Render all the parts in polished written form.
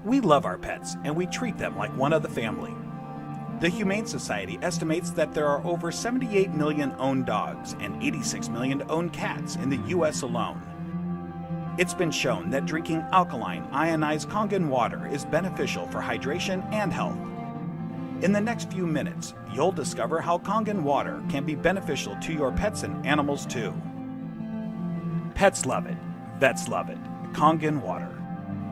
We love our pets and we treat them like one of the family. The Humane Society estimates that there are over 78 million owned dogs and 86 million owned cats in the U.S. alone. It's been shown that drinking alkaline, ionized Kangen water is beneficial for hydration and health. In the next few minutes, you'll discover how Kangen water can be beneficial to your pets and animals too. Pets love it, vets love it. Kangen water.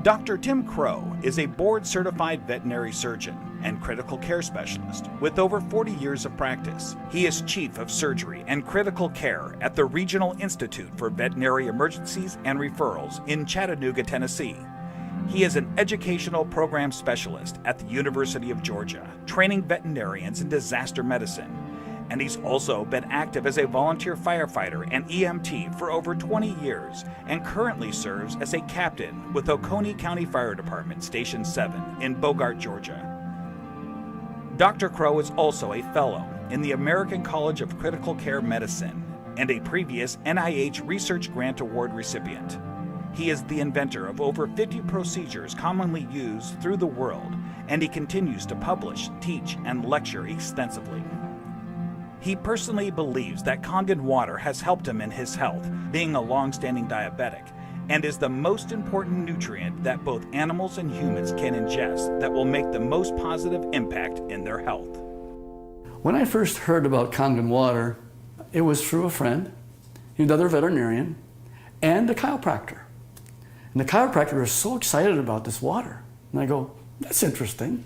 Dr. Tim Crowe is a board-certified veterinary surgeon and critical care specialist with over 40 years of practice. He is Chief of Surgery and Critical Care at the Regional Institute for Veterinary Emergencies and Referrals in Chattanooga, Tennessee. He is an educational program specialist at the University of Georgia, training veterinarians in disaster medicine. And he's also been active as a volunteer firefighter and EMT for over 20 years and currently serves as a captain with Oconee County Fire Department Station 7 in Bogart, Georgia. Dr. Crowe is also a fellow in the American College of Critical Care Medicine and a previous NIH Research Grant Award recipient. He is the inventor of over 50 procedures commonly used through the world, and he continues to publish, teach, and lecture extensively. He personally believes that Kangen water has helped him in his health, being a long-standing diabetic, and is the most important nutrient that both animals and humans can ingest that will make the most positive impact in their health. When I first heard about Kangen water, it was through a friend, another veterinarian, and a chiropractor. And the chiropractor was so excited about this water. And I go, that's interesting.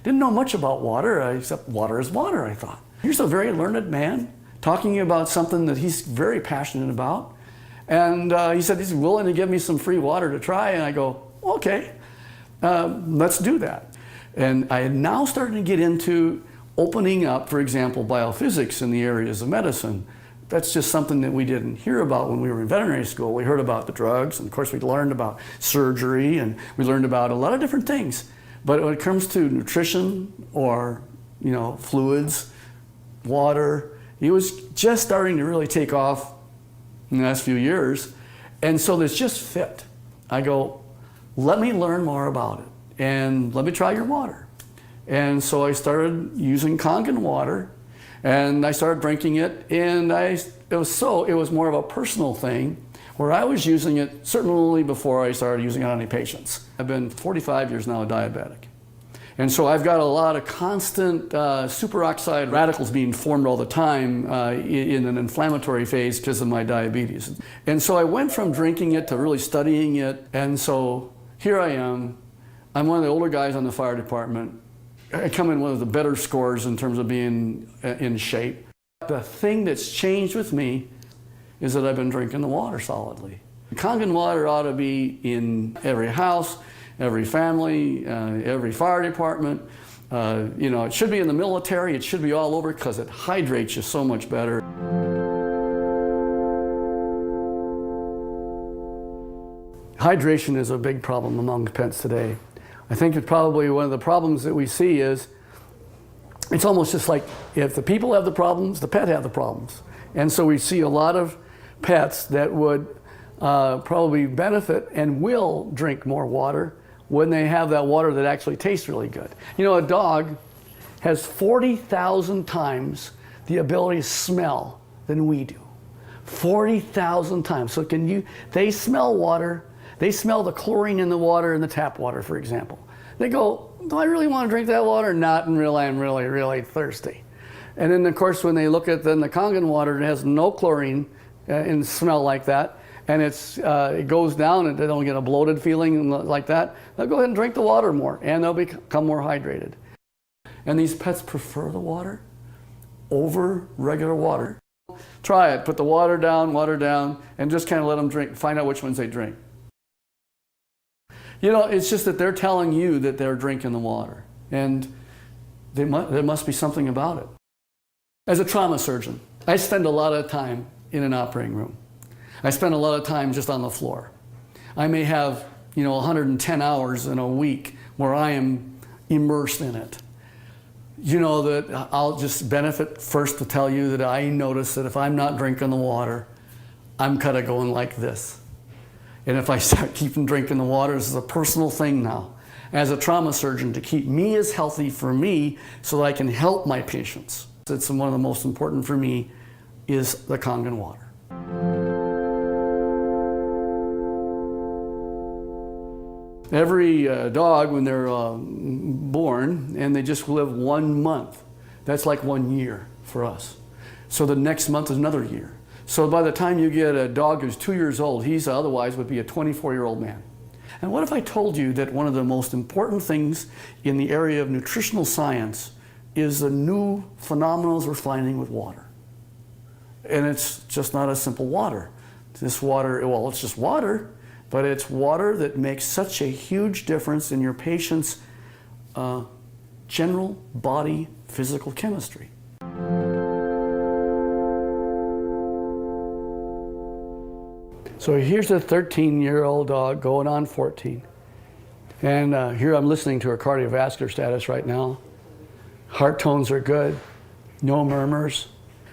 Didn't know much about water, except water is water, I thought. Here's a very learned man talking about something that he's very passionate about. And he said he's willing to give me some free water to try. And I go, okay, let's do that. And I had now started to get into opening up, for example, biophysics in the areas of medicine. That's just something that we didn't hear about when we were in veterinary school. We heard about the drugs, and of course we learned about surgery, and we learned about a lot of different things. But when it comes to nutrition or, fluids, water, it was just starting to really take off in the last few years. And so this just fit. I go, let me learn more about it and let me try your water. And so I started using Kangen water and I started drinking it, and it was more of a personal thing where I was using it certainly before I started using it on any patients. I've been 45 years now a diabetic. And so I've got a lot of constant superoxide radicals being formed all the time in an inflammatory phase because of my diabetes. And so I went from drinking it to really studying it. And so here I am. I'm one of the older guys on the fire department. I come in one of the better scores in terms of being in shape. The thing that's changed with me is that I've been drinking the water solidly. Kangen water ought to be in every house, every family, every fire department. It should be in the military. It should be all over because it hydrates you so much better. Hydration is a big problem among pets today. I think it's probably one of the problems that we see is it's almost just like if the people have the problems, the pet have the problems. And so we see a lot of pets that would probably benefit and will drink more water when they have that water that actually tastes really good. A dog has 40,000 times the ability to smell than we do. 40,000 times. So they smell water, they smell the chlorine in the water in the tap water, for example. They go, do I really want to drink that water? Not until I'm really, really thirsty. And then of course when they look at the Kangen water, it has no chlorine and smell like that, and it goes down and they don't get a bloated feeling like that, they'll go ahead and drink the water more and they'll become more hydrated. And these pets prefer the water over regular water. Try it, put the water down, and just kind of let them drink, find out which ones they drink. It's just that they're telling you that they're drinking the water, and there must be something about it. As a trauma surgeon, I spend a lot of time in an operating room. I spend a lot of time just on the floor. I may have 110 hours in a week where I am immersed in it. That I'll just benefit first to tell you that I notice that if I'm not drinking the water, I'm kind of going like this. And if I start keeping drinking the water, this is a personal thing now. as a trauma surgeon to keep me as healthy for me so that I can help my patients. It's one of the most important for me is the Kangen water. Every dog, when they're born and they just live 1 month, that's like 1 year for us. So the next month is another year. So by the time you get a dog who's 2 years old, he's otherwise would be a 24-year-old man. And what if I told you that one of the most important things in the area of nutritional science is the new phenomena we're finding with water? And it's just not a simple water. This water, well, it's just water, but it's water that makes such a huge difference in your patient's general body physical chemistry. So here's a 13-year-old dog going on 14. And here I'm listening to her cardiovascular status right now. Heart tones are good, no murmurs.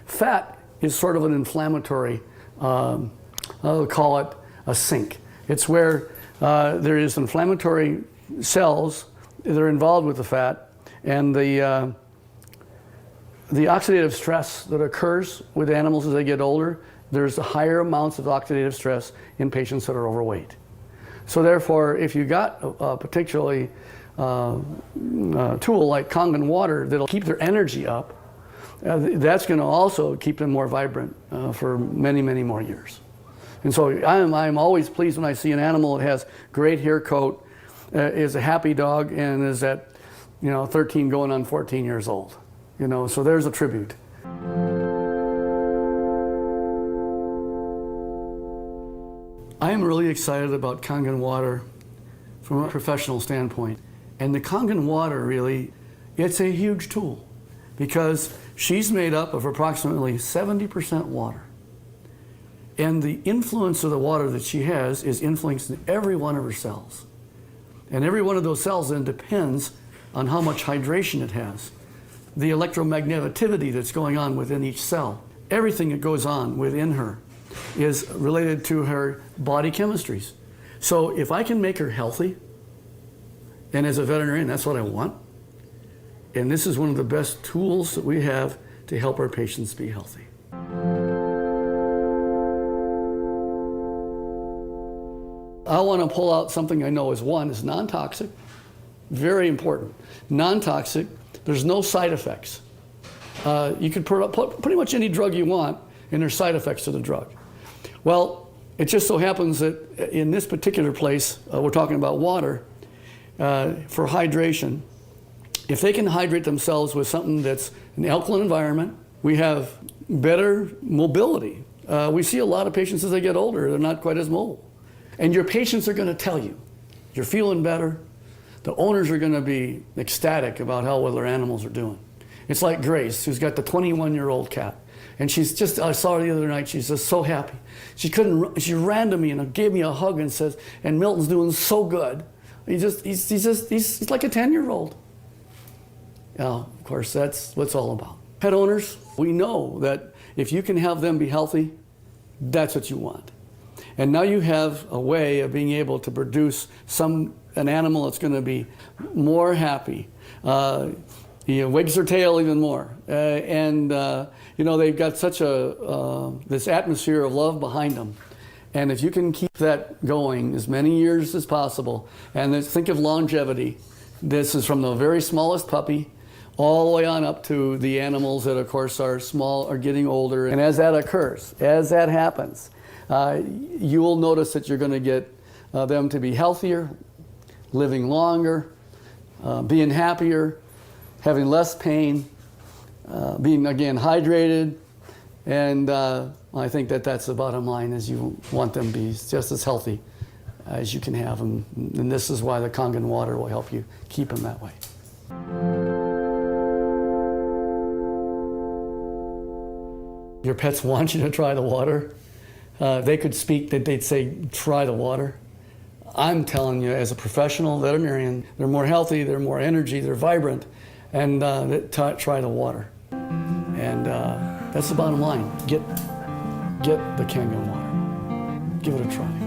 Fat is sort of an inflammatory, I'll call it a sink. It's where there is inflammatory cells that are involved with the fat, and the oxidative stress that occurs with animals as they get older, there's higher amounts of oxidative stress in patients that are overweight. So therefore, if you got a particularly tool like Kangen water that'll keep their energy up, that's going to also keep them more vibrant for many, many more years. And so I'm always pleased when I see an animal that has great hair coat, is a happy dog, and is at 13 going on 14 years old. So there's a tribute. I am really excited about Kangen water from a professional standpoint. And the Kangen water really, it's a huge tool because she's made up of approximately 70% water. And the influence of the water that she has is influencing every one of her cells. And every one of those cells then depends on how much hydration it has. The electromagneticity that's going on within each cell, everything that goes on within her is related to her body chemistries. So if I can make her healthy, and as a veterinarian, that's what I want, and this is one of the best tools that we have to help our patients be healthy. I want to pull out something I know is non-toxic, very important. Non-toxic, there's no side effects. You could put pretty much any drug you want, and there's side effects to the drug. Well, it just so happens that in this particular place, we're talking about water, for hydration. If they can hydrate themselves with something that's an alkaline environment, we have better mobility. We see a lot of patients as they get older, they're not quite as mobile. And your patients are going to tell you, you're feeling better. The owners are going to be ecstatic about how well their animals are doing. It's like Grace, who's got the 21-year-old cat. And she's just, I saw her the other night, she's just so happy. She ran to me and gave me a hug and says, and Milton's doing so good. He's like a 10-year-old. Of course, that's what it's all about. Pet owners, we know that if you can have them be healthy, that's what you want. And now you have a way of being able to produce an animal that's going to be more happy, wags their tail even more, they've got such this atmosphere of love behind them. And if you can keep that going as many years as possible, and think of longevity, this is from the very smallest puppy all the way on up to the animals that of course are small, are getting older. And as that occurs, as that happens, you will notice that you're going to get them to be healthier, living longer, being happier, having less pain, being again hydrated, and I think that's the bottom line, is you want them to be just as healthy as you can have them, and this is why the Kangen water will help you keep them that way. Your pets want you to try the water. They could speak, they'd say, try the water. I'm telling you, as a professional veterinarian, they're more healthy, they're more energy, they're vibrant, and try the water. And that's the bottom line. Get the Kangen water. Give it a try.